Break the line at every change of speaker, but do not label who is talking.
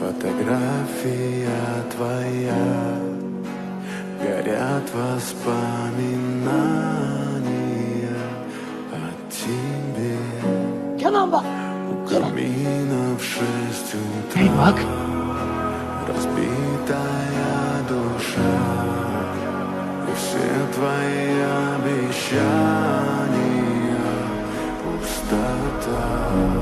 Фотография твоя, горят воспоминания о тебе. У камина в 6 утра, разбитая душа, и все твои обещания пустота.